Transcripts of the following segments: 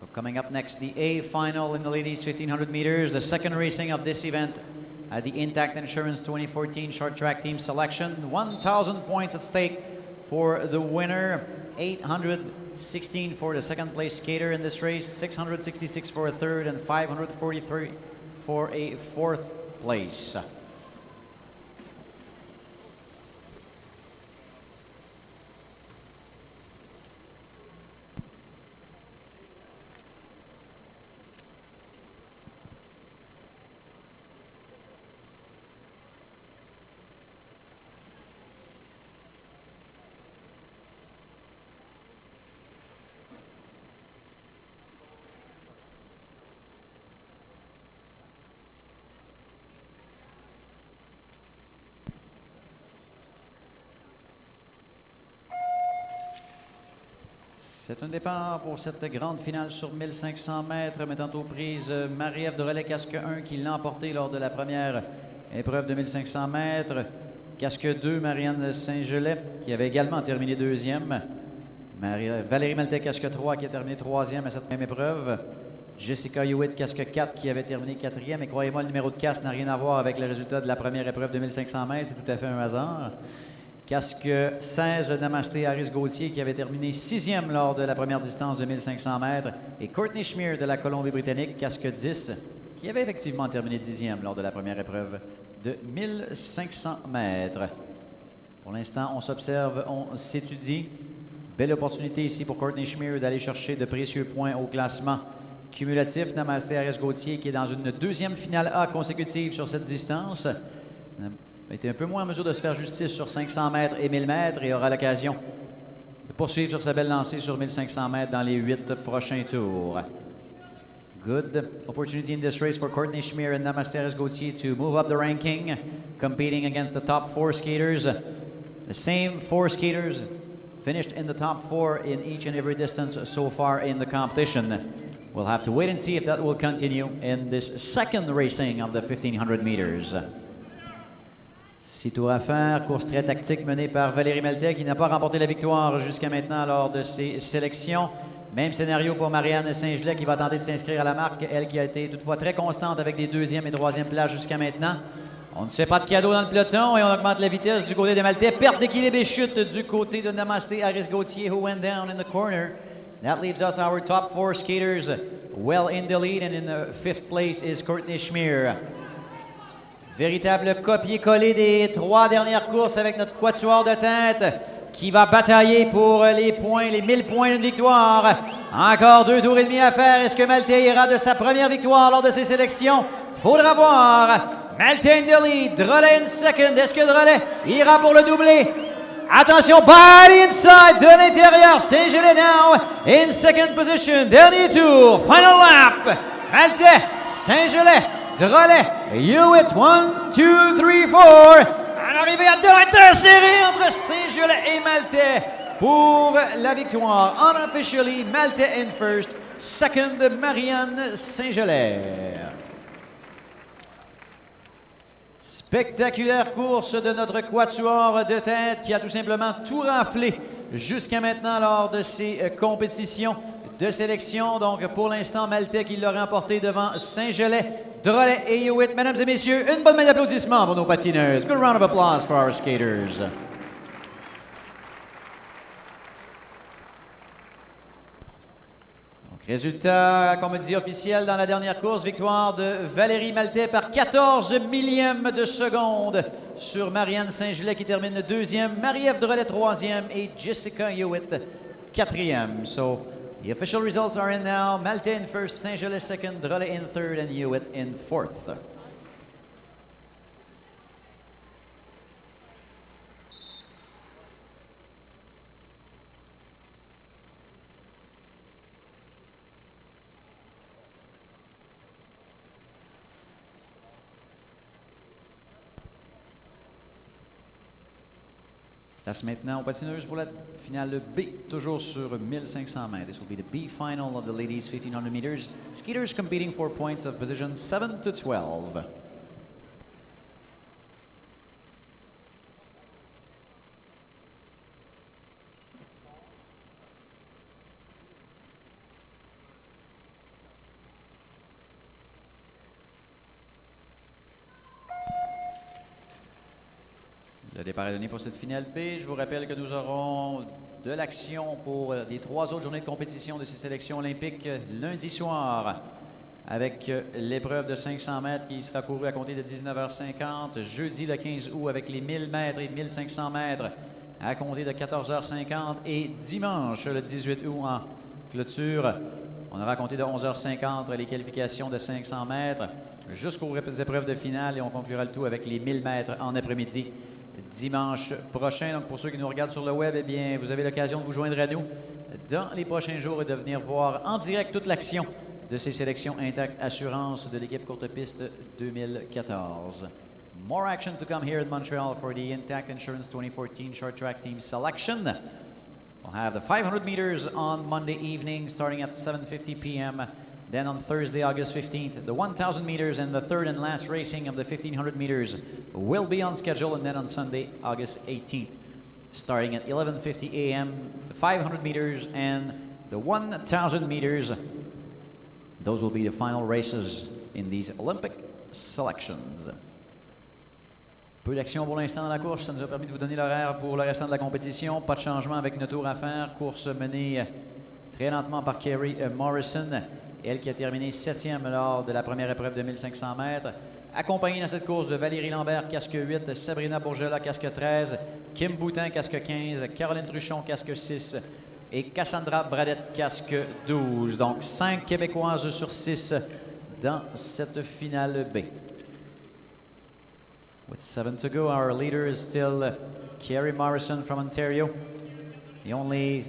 So coming up next, the A final in the ladies 1500 meters, the second racing of this event at the Intact Insurance 2014 Short Track Team Selection. 1,000 points at stake for the winner, 816 for the second place skater in this race, 666 for a third, and 543 for a fourth place. C'est un départ pour cette grande finale sur 1500 mètres, mettant aux prises Marie-Ève Drolet, casque 1, qui l'a emporté lors de la première épreuve de 1500 mètres. Casque 2, Marianne Saint-Gelais, qui avait également terminé deuxième. Valérie Maltais, casque 3, qui a terminé troisième à cette même épreuve. Jessica Hewitt, casque 4, qui avait terminé quatrième. Et croyez-moi, le numéro de casque n'a rien à voir avec le résultat de la première épreuve de 1500 mètres. C'est tout à fait un hasard. Casque 16, Namasté Harris-Gauthier, qui avait terminé sixième lors de la première distance de 1500 mètres. Et Courtney Schmear de la Colombie-Britannique, casque 10, qui avait effectivement terminé dixième lors de la première épreuve de 1500 mètres. Pour l'instant, on s'observe, on s'étudie. Belle opportunité ici pour Courtney Schmear d'aller chercher de précieux points au classement cumulatif. Namasté Harris-Gauthier, qui est dans une deuxième finale A consécutive sur cette distance, a été un peu moins en mesure de se faire justice sur 500 mètres et 1000 mètres et aura l'occasion de poursuivre sur sa belle lancée sur 1500 mètres dans les 8 prochains tours. Good opportunity in this race for Courtney Schmear and Namasté Harris-Gauthier to move up the ranking, competing against the top 4 skaters. The same 4 skaters finished in the top 4 in each and every distance so far in the competition. We'll have to wait and see if that will continue in this second racing of the 1500 meters. 6 tours à faire, course très tactique menée par Valérie Maltais, qui n'a pas remporté la victoire jusqu'à maintenant lors de ses sélections. Même scénario pour Marianne Saint-Gelais, qui va tenter de s'inscrire à la marque, elle qui a été toutefois très constante avec des deuxième et troisième places jusqu'à maintenant. On ne se fait pas de cadeau dans le peloton et on augmente la vitesse du côté de Maltais. Perte d'équilibre et chute du côté de Namasté Harris-Gauthier, who went down in the corner. That leaves us our top 4 skaters well in the lead, and in the 5th place is Courtney Schmear. Véritable copier-coller des 3 dernières courses avec notre quatuor de tête qui va batailler pour les points, les 1000 points d'une victoire. Encore 2 tours et demi à faire. Est-ce que Maltais ira de sa première victoire lors de ses sélections? Faudra voir. Maltais in the lead, Drolet in second. Est-ce que Drolet ira pour le doublé? Attention, body inside de l'intérieur. Saint-Gelais now in second position. Dernier tour, final lap. Maltais, Saint-Gelais, Drolet, Hewitt, 1, 2, 3, 4. En arrivée à 2 mètres serré entre Saint-Gelais et Maltais pour la victoire. Unofficially, Maltais in first, second, Marianne Saint-Gelais. Spectaculaire course de notre quatuor de tête qui a tout simplement tout raflé jusqu'à maintenant lors de ces compétitions de sélection. Donc, pour l'instant, Maltais qui l'a remporté devant Saint-Gelais, Drolet et Hewitt. Mesdames et messieurs, une bonne main d'applaudissements pour nos patineuses. Good round of applause for our skaters. Donc, résultat, comme on dit, officiel dans la dernière course. Victoire de Valérie Maltais par 14 millièmes de seconde sur Marianne Saint-Gelais qui termine deuxième, Marie-Ève Drolet troisième et Jessica Hewitt quatrième. So, the official results are in now. Maltais in first, Saint-Gelais second, Drolet in third, and Hewitt in fourth. Place maintenant aux patineuses pour la finale B, toujours sur 1500 mètres. This will be the B final of the ladies 1500 meters. Skaters competing for points of position 7 to 12. Le départ est donné pour cette finale B. Je vous rappelle que nous aurons de l'action pour les 3 autres journées de compétition de ces sélections olympiques lundi soir avec l'épreuve de 500 mètres qui sera courue à compter de 19h50. Jeudi le 15 août avec les 1000 mètres et 1500 mètres à compter de 14h50. Et dimanche le 18 août en clôture, on aura compté de 11h50 les qualifications de 500 mètres jusqu'aux épreuves de finale et on conclura le tout avec les 1000 mètres en après-midi dimanche prochain. Donc, pour ceux qui nous regardent sur le web, eh bien, vous avez l'occasion de vous joindre à nous dans les prochains jours et de venir voir en direct toute l'action de ces sélections Intact Assurance de l'équipe courte piste 2014. More action to come here in Montreal for the Intact Insurance 2014 Short Track Team Selection. We'll have the 500 meters on Monday evening starting at 7:50 p.m. Then on Thursday, August 15th, the 1,000 meters and the third and last racing of the 1,500 meters will be on schedule. And then on Sunday, August 18th, starting at 11:50 a.m., the 500 meters and the 1,000 meters. Those will be the final races in these Olympic selections. Peu d'action pour l'instant dans la course. Ça nous a permis de vous donner l'horaire pour le restant de la compétition. Pas de changement avec notre tour à faire. Course menée très lentement par Kerry Morrison. Elle qui a terminé 7e lors de la première épreuve de 1500 mètres. Accompagnée dans cette course de Valérie Lambert, casque 8, Sabrina Bourgela, casque 13, Kim Boutin, casque 15, Caroline Truchon, casque 6 et Cassandra Bradette, casque 12. Donc 5 Québécoises sur 6 dans cette finale B. With 7 to go, our leader is still Kerry Morrison from Ontario. The only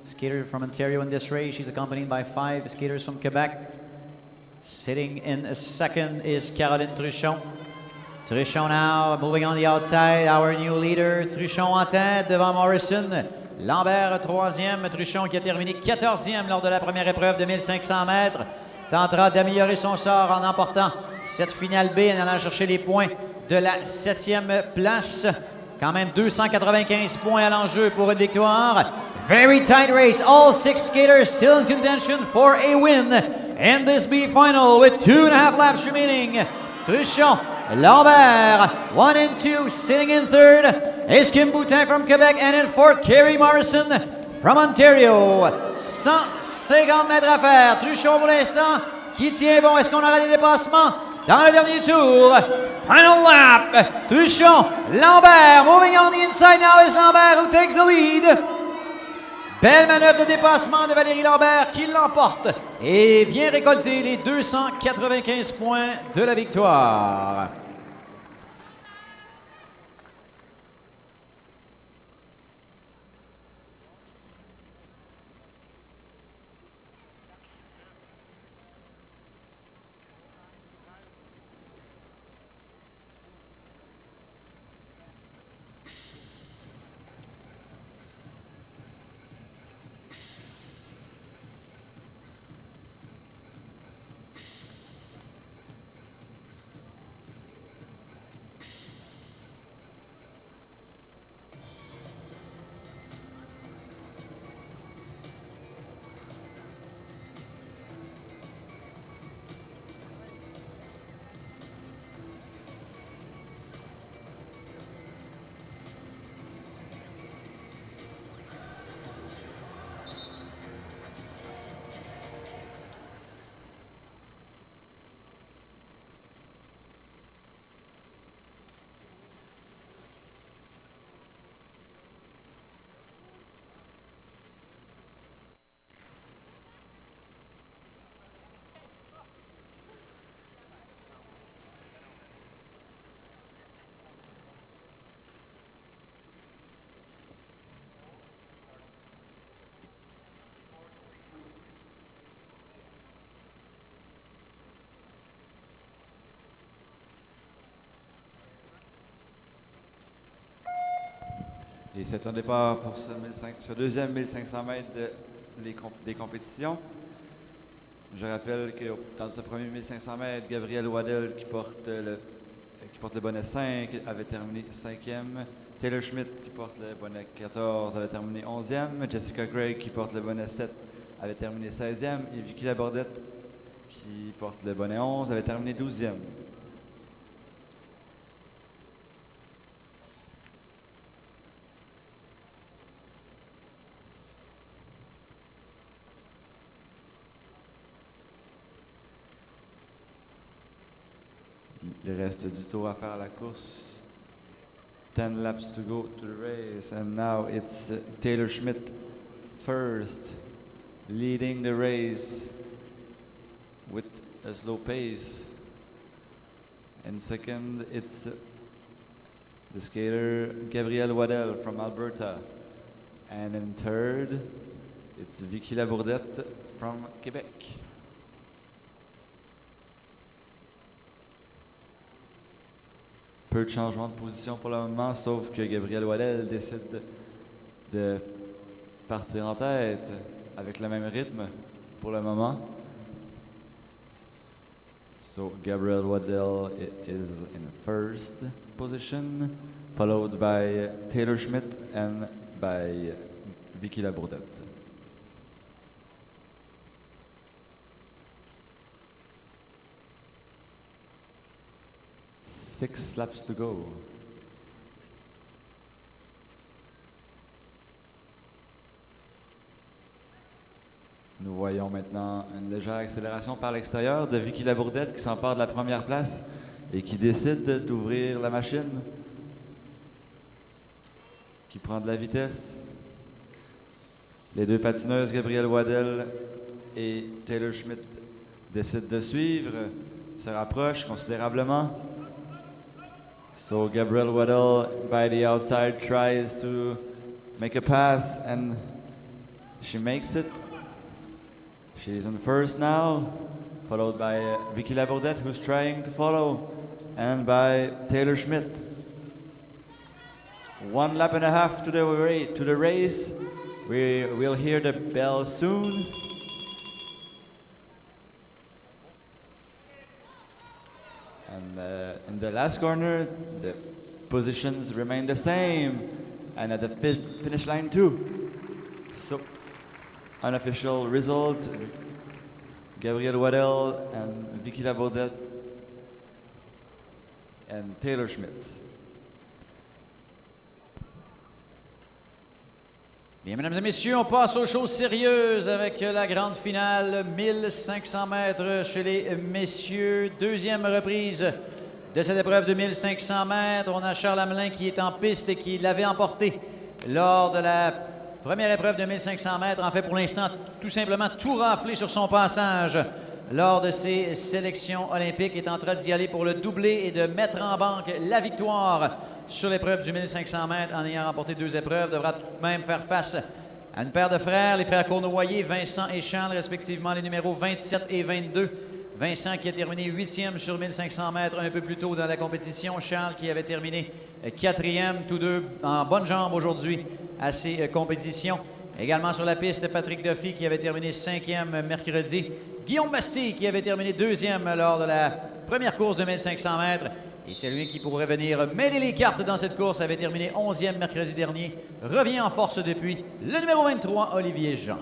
skater from Ontario in this race. She's accompanied by 5 skaters from Quebec. Sitting in second is Caroline Truchon. Truchon now moving on the outside, our new leader. Truchon en tête devant Morrison. Lambert 3e. Truchon qui a terminé 14e lors de la première épreuve de 1500 mètres. Tentera d'améliorer son sort en emportant cette finale B en allant chercher les points de la 7e place. Quand même 295 points à l'enjeu pour une victoire. Very tight race. All 6 skaters still in contention for a win in this B final with 2.5 laps remaining. Truchon, Lambert, 1 and 2, sitting in third is Kim Boutin from Quebec, and in fourth, Kerry Morrison from Ontario. 150 mètres à faire. Truchon pour l'instant qui tient bon. Est-ce qu'on aura des dépassements dans le dernier tour? Final lap. Truchon, Lambert, moving on the inside now is Lambert who takes the lead. Belle manœuvre de dépassement de Valérie Lambert qui l'emporte et vient récolter les 295 points de la victoire. Et c'est un départ pour ce deuxième 1500 mètres des compétitions. Je rappelle que dans ce premier 1500 mètres, Gabriel Waddell, qui porte le bonnet 5, avait terminé 5e. Taylor Schmidt, qui porte le bonnet 14, avait terminé 11e. Jessica Gray, qui porte le bonnet 7, avait terminé 16e. Et Vicky Labordette, qui porte le bonnet 11, avait terminé 12e. Il reste 10 tours à faire à la course. 10 laps to go to the race. And now it's Taylor Schmidt first, leading the race with a slow pace. In second, it's the skater Gabrielle Waddell from Alberta. And in third, it's Vicky Labourdette from Quebec. Peu de changements de position pour le moment, sauf que Gabrielle Waddell décide de partir en tête avec le même rythme pour le moment. So Gabrielle Waddell is in first position, followed by Taylor Schmidt and by Vicky Labourdette. Six laps to go. Nous voyons maintenant une légère accélération par l'extérieur de Vicky Labourdette qui s'empare de la première place et qui décide d'ouvrir la machine, qui prend de la vitesse. Les deux patineuses, Gabrielle Waddell et Taylor Schmidt, décident de suivre, se rapprochent considérablement. So Gabrielle Waddell, by the outside, tries to make a pass and she makes it. She's in first now, followed by Vicky Labourdette, who's trying to follow, and by Taylor Schmidt. 1.5 laps to the race. We will hear the bell soon. And in the last corner, the positions remain the same, and at the finish line too. So, unofficial results: Gabrielle Waddell and Vicky Labourdette and Taylor Schmidt. Bien, mesdames et messieurs, on passe aux choses sérieuses avec la grande finale 1500 mètres chez les messieurs. Deuxième reprise de cette épreuve de 1500 mètres. On a Charles Hamelin qui est en piste et qui l'avait emporté lors de la première épreuve de 1500 mètres. En fait, pour l'instant, tout simplement tout raflé sur son passage lors de ses sélections olympiques. Est en train d'y aller pour le doubler et de mettre en banque la victoire sur l'épreuve du 1500 mètres en ayant remporté 2 épreuves. Devra tout de même faire face à une paire de frères, les frères Cournoyer, Vincent et Charles, respectivement les numéros 27 et 22. Vincent qui a terminé 8e sur 1500 mètres un peu plus tôt dans la compétition. Charles qui avait terminé 4e, tous deux en bonne jambe aujourd'hui à ces compétitions. Également sur la piste, Patrick Duffy qui avait terminé 5e mercredi. Guillaume Bastille qui avait terminé 2e lors de la première course de 1500 mètres. Et celui qui pourrait venir mêler les cartes dans cette course avait terminé 11e mercredi dernier. Revient en force depuis le numéro 23, Olivier Jean.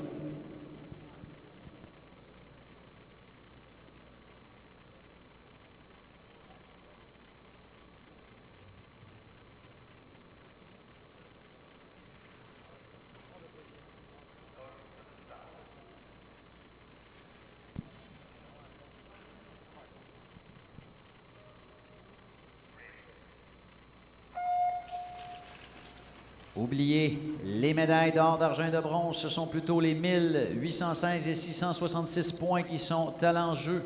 Oubliez les médailles d'or, d'argent et de bronze. Ce sont plutôt les 1816 et 666 points qui sont à l'enjeu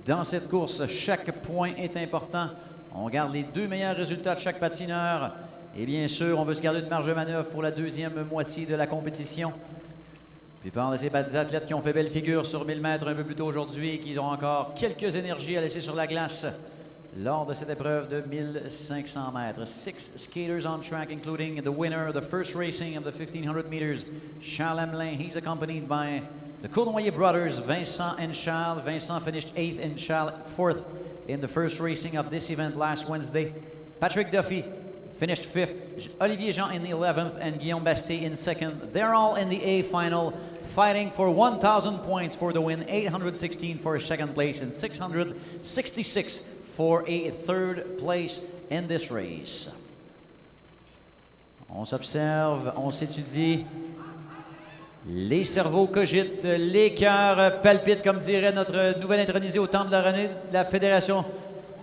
dans cette course. Chaque point est important. On garde les 2 meilleurs résultats de chaque patineur. Et bien sûr, on veut se garder une marge de manœuvre pour la deuxième moitié de la compétition. Puis parle de ces athlètes qui ont fait belle figure sur 1000 mètres un peu plus tôt aujourd'hui et qui ont encore quelques énergies à laisser sur la glace lors de cette épreuve de 1500 mètres. 6 skaters on track, including the winner of the first racing of the 1500 meters, Charles Hamelin. He's accompanied by the Cournoyer brothers, Vincent and Charles. Vincent finished 8th and Charles 4th in the first racing of this event last Wednesday. Patrick Duffy finished 5th, Olivier Jean in the 11th, and Guillaume Bastille in 2nd. They're all in the A final, fighting for 1,000 points for the win, 816 for second place, and 666 for a third place in this race. On s'observe, on s'étudie. Les cerveaux cogitent, les cœurs palpitent, comme dirait notre nouvelle intronisée au Temple de la Renommée de la Fédération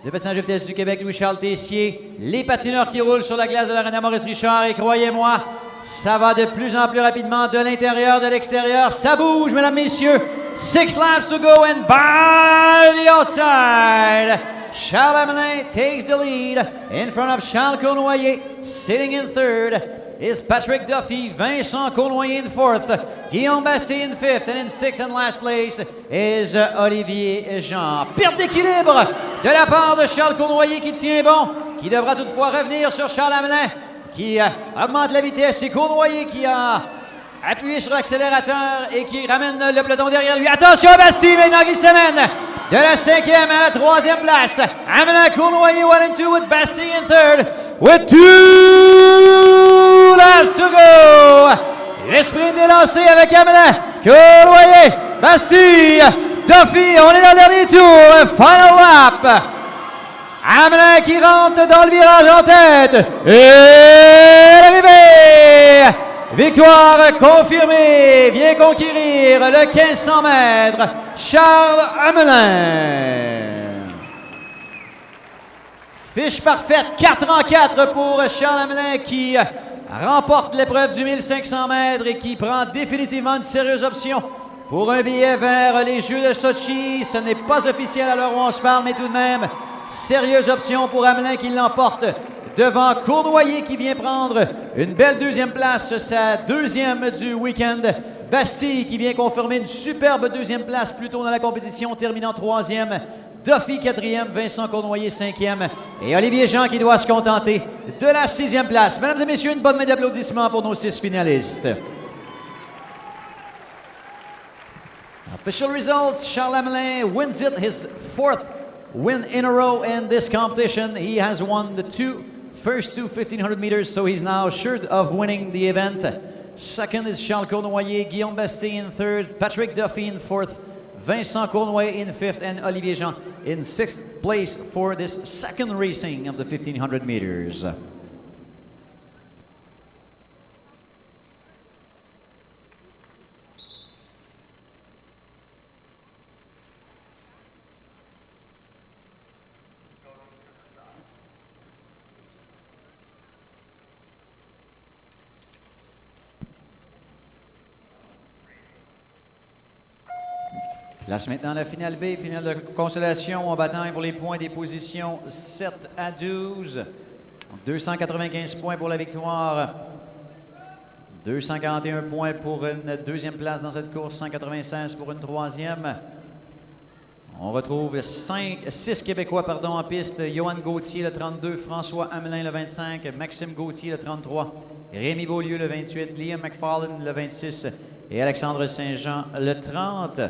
de patinage de vitesse du Québec, Louis-Charles Tessier. Les patineurs qui roulent sur la glace de l'Arena Maurice-Richard. Et croyez-moi, ça va de plus en plus rapidement de l'intérieur, de l'extérieur. Ça bouge, mesdames, messieurs. 6 laps to go and by the outside. Charles Hamelin takes the lead in front of Charles Cournoyer. Sitting in third is Patrick Duffy, Vincent Cournoyer in fourth, Guillaume Bastille in fifth, and in sixth and last place is Olivier Jean. Perte d'équilibre de la part de Charles Cournoyer qui tient bon, qui devra toutefois revenir sur Charles Hamelin, qui augmente la vitesse. C'est Cournoyer qui a appuyé sur l'accélérateur et qui ramène le peloton derrière lui. Attention à Bastille maintenant qui s'amène de la 5e à la 3e place. Hamelin, Cournoyer 1 and 2 with Bastille in third with 2 laps to go. Le sprint est lancé avec Hamelin, Cournoyer, Bastille, Duffy. On est dans le dernier tour. Final lap. Hamelin qui rentre dans le virage en tête. Et l'arrivée. Victoire confirmée. Vient conquérir le 1500 mètres. Charles Hamelin. Fiche parfaite, 4 en 4 pour Charles Hamelin qui remporte l'épreuve du 1500 mètres et qui prend définitivement une sérieuse option pour un billet vers les Jeux de Sochi. Ce n'est pas officiel à l'heure où on se parle, mais tout de même, sérieuse option pour Hamelin qui l'emporte devant Cournoyer qui vient prendre une belle 2e place, sa 2e du week-end. Bastille qui vient confirmer une superbe 2e place plus tôt dans la compétition, terminant 3e. Duffy 4e, Vincent Cournoyer 5e et Olivier Jean qui doit se contenter de la 6e place. Mesdames et messieurs, une bonne main d'applaudissements pour nos 6 finalistes. Official results, Charles Hamelin wins it, his 4th win in a row in this competition. He has won the first two 1,500 meters, so he's now assured of winning the event. Second is Charles Cournoyer, Guillaume Bastille in third, Patrick Duffy in fourth, Vincent Cournoyer in fifth, and Olivier Jean in 6th place for this second racing of the 1,500 meters. Place maintenant la finale B, finale de consolation en bataille pour les points des positions 7 à 12. Donc 295 points pour la victoire. 241 points pour une 2e place dans cette course, 196 pour une 3e. On retrouve 6 Québécois en piste. Johan Gauthier, le 32, François Hamelin, le 25, Maxime Gauthier, le 33, Rémi Beaulieu, le 28, Liam McFarlane, le 26 et Alexandre Saint-Jean, le 30.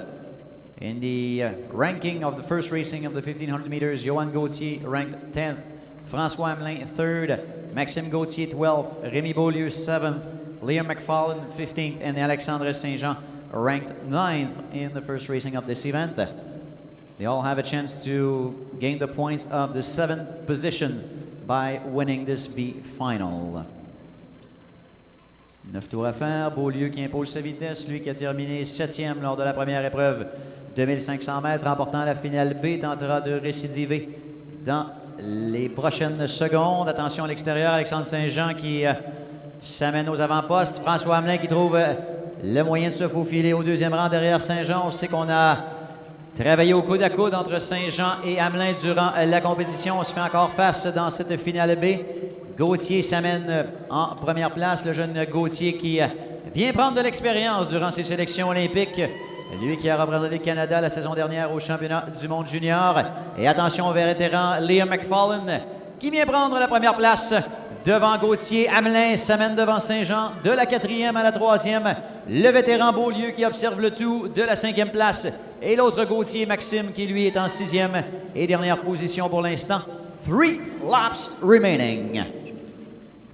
In the ranking of the first racing of the 1,500 meters, Johan Gauthier ranked 10th, François Hamelin 3rd, Maxime Gauthier 12th, Rémi Beaulieu 7th, Liam McFarlane 15th, and Alexandre Saint-Jean ranked 9th in the first racing of this event. They all have a chance to gain the points of the 7th position by winning this B final. 9 tours à faire. Beaulieu qui impose sa vitesse, lui qui a terminé 7e lors de la première épreuve de 1500 mètres, remportant la finale B, tentera de récidiver dans les prochaines secondes. Attention à l'extérieur, Alexandre Saint-Jean qui s'amène aux avant-postes. François Hamelin qui trouve le moyen de se faufiler au 2e rang derrière Saint-Jean. On sait qu'on a travaillé au coude à coude entre Saint-Jean et Hamelin durant la compétition. On se fait encore face dans cette finale B. Gauthier s'amène en première place, le jeune Gauthier qui vient prendre de l'expérience durant ses sélections olympiques. Lui qui a représenté le Canada la saison dernière au championnat du monde junior. Et attention au vétéran Liam McFarlane qui vient prendre la première place devant Gauthier. Hamelin s'amène devant Saint-Jean de la 4e à la 3e. Le vétéran Beaulieu qui observe le tout de la 5e place. Et l'autre Gauthier, Maxime, qui lui est en 6e et dernière position pour l'instant. 3 laps remaining.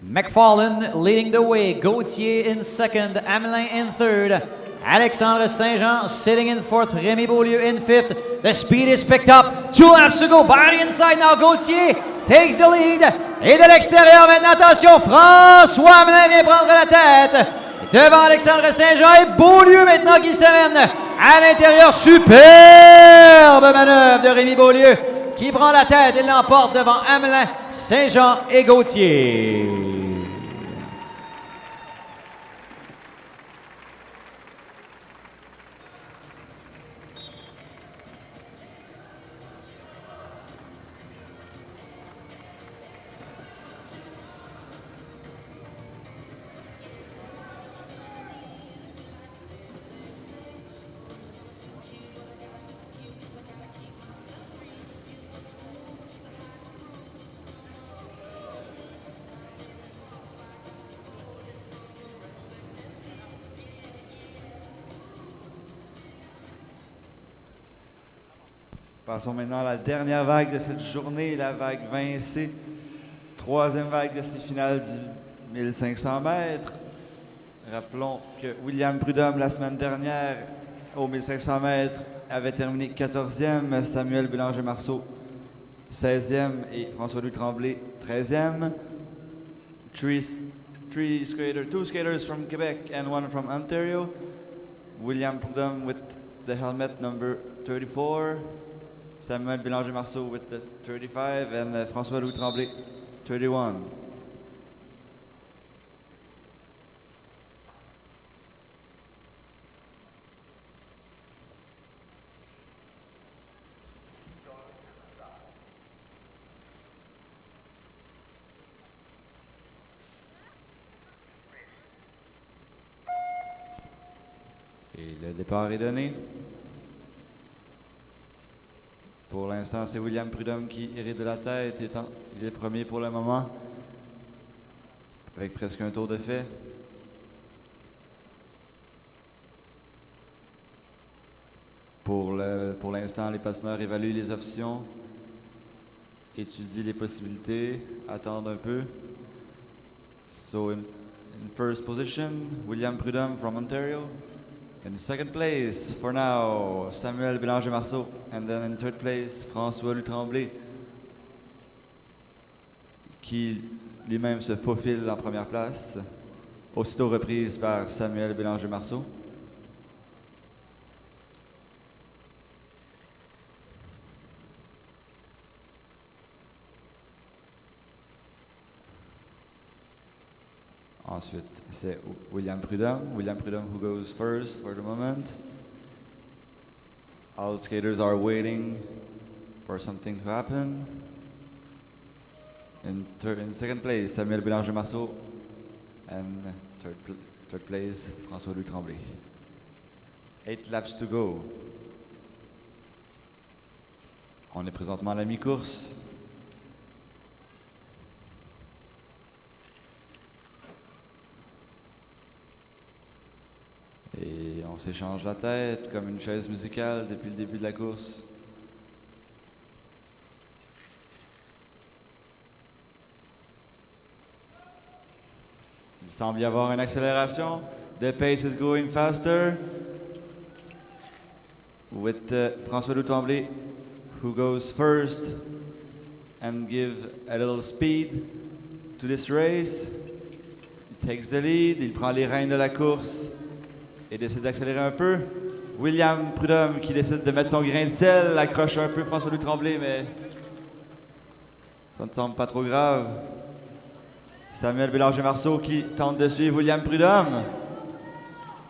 McFarlane leading the way. Gauthier in second. Hamelin in third. Alexandre Saint-Jean sitting in fourth. Rémi Beaulieu in fifth. The speed is picked up. 2 laps to go. By the inside now. Gauthier takes the lead. Et de l'extérieur maintenant, attention, François Hamelin vient prendre la tête. Devant Alexandre Saint-Jean et Beaulieu maintenant qui s'amène à l'intérieur. Superbe manœuvre de Rémi Beaulieu qui prend la tête et l'emporte devant Hamelin, Saint-Jean et Gauthier. Passons maintenant à la dernière vague de cette journée, la vague 20C. Troisième vague de ces finales du 1500 mètres. Rappelons que William Prudhomme, la semaine dernière, au 1500 mètres, avait terminé 14e, Samuel Bélanger-Marceau 16e et François-Louis Tremblay 13e. Two skaters from Quebec and one from Ontario. William Prudhomme with the helmet number 34. Samuel Bélanger-Marceau with the 35 and François-Louis Tremblay 31. Et le départ est donné. Pour l'instant, c'est William Prudhomme qui hérite de la tête. Il est premier pour le moment, avec presque un tour de fait. Pour l'instant, les patineurs évaluent les options, étudient les possibilités, attendent un peu. So in first position, William Prudhomme from Ontario. In second place, for now, Samuel Bélanger-Marceau. And then in third place, François-Louis Tremblay, qui lui-même se faufile en première place, aussitôt reprise par Samuel Bélanger-Marceau. Ensuite, c'est William Prudhomme. William Prudhomme who goes first for the moment. All skaters are waiting for something to happen. In second place, Samuel Bélanger-Marceau. And third place, François-Louis Tremblay. 8 laps to go. On est présentement à la mi-course. Et on s'échange la tête comme une chaise musicale depuis le début de la course. Il semble y avoir une accélération. The pace is going faster. With François-Louis Tremblay, who goes first and gives a little speed to this race. He takes the lead, il prend les rênes de la course et décide d'accélérer un peu. William Prudhomme qui décide de mettre son grain de sel, accroche un peu François-Louis Tremblay, mais ça ne semble pas trop grave. Samuel Bélanger-Marceau qui tente de suivre William Prudhomme.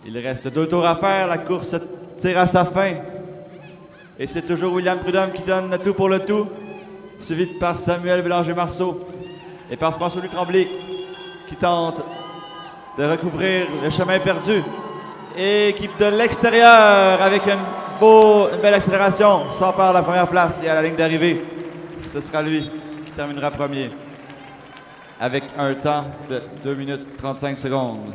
Il reste 2 tours à faire, la course tire à sa fin. Et c'est toujours William Prudhomme qui donne le tout pour le tout, suivi par Samuel Bélanger-Marceau et par François-Louis Tremblay qui tente de recouvrir le chemin perdu. Et qui de l'extérieur avec une belle accélération s'empare de la première place et à la ligne d'arrivée, ce sera lui qui terminera premier avec un temps de 2 minutes 35 secondes.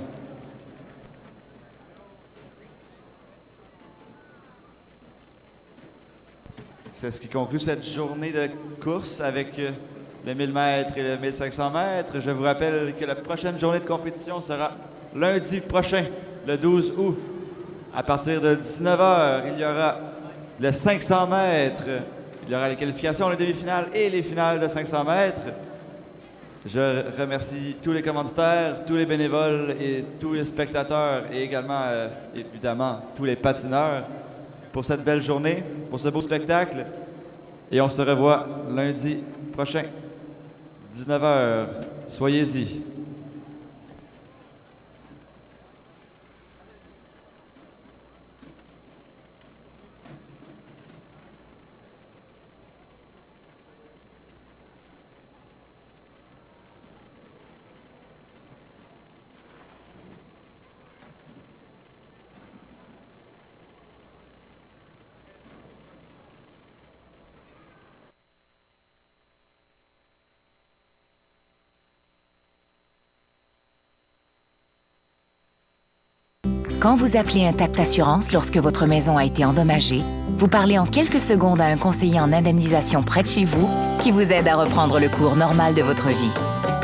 C'est ce qui conclut cette journée de course avec le 1000 mètres et le 1500 mètres. Je vous rappelle que la prochaine journée de compétition sera lundi prochain, le 12 août. À partir de 19h, il y aura le 500 mètres. Il y aura les qualifications, les demi-finales et les finales de 500 mètres. Je remercie tous les commanditaires, tous les bénévoles et tous les spectateurs et également, évidemment, tous les patineurs pour cette belle journée, pour ce beau spectacle. Et on se revoit lundi prochain, 19h. Soyez-y. Quand vous appelez Intact Assurance lorsque votre maison a été endommagée, vous parlez en quelques secondes à un conseiller en indemnisation près de chez vous qui vous aide à reprendre le cours normal de votre vie.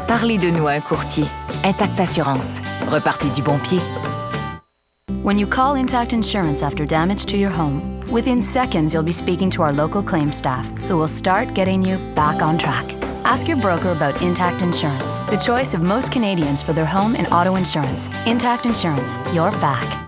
Parlez de nous à un courtier. Intact Assurance. Repartez du bon pied. When you call Intact Insurance after damage to your home, within seconds you'll be speaking to our local claims staff who will start getting you back on track. Ask your broker about Intact Insurance, the choice of most Canadians for their home and auto insurance. Intact Insurance, your back.